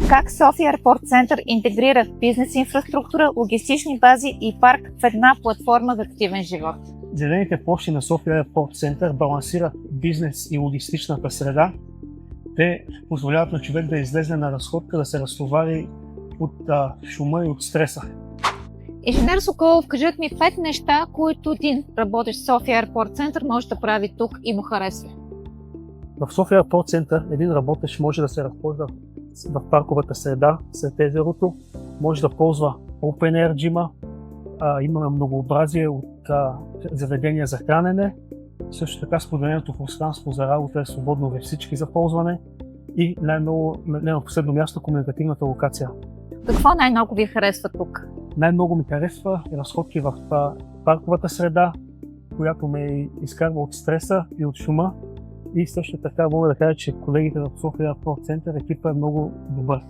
Как София Airport Center интегрира бизнес инфраструктура, логистични бази и парк в една платформа за активен живот? Зелените площи на София Airport Center балансират бизнес и логистичната среда. Те позволяват на човек да излезе на разходка, да се разтовари от шума и от стреса. Инженер Соколов, кажете ми 5 неща, които един работещ в София Airport Center може да прави тук и му харесва. В София Airport Center един работещ може да се разхожда в парковата среда след езерото, може да ползва Open Air Gym, имаме многообразие от заведения за хранене, също така споделеното пространство за работа е свободно във всички за ползване и не на последно място комуникативната локация. Какво най-много ви харесва тук? Най-много ми харесва разходки в парковата среда, която ме изкарва от стреса и от шума. И също така мога да кажа, че колегите в София Airport Center екипа е много добър.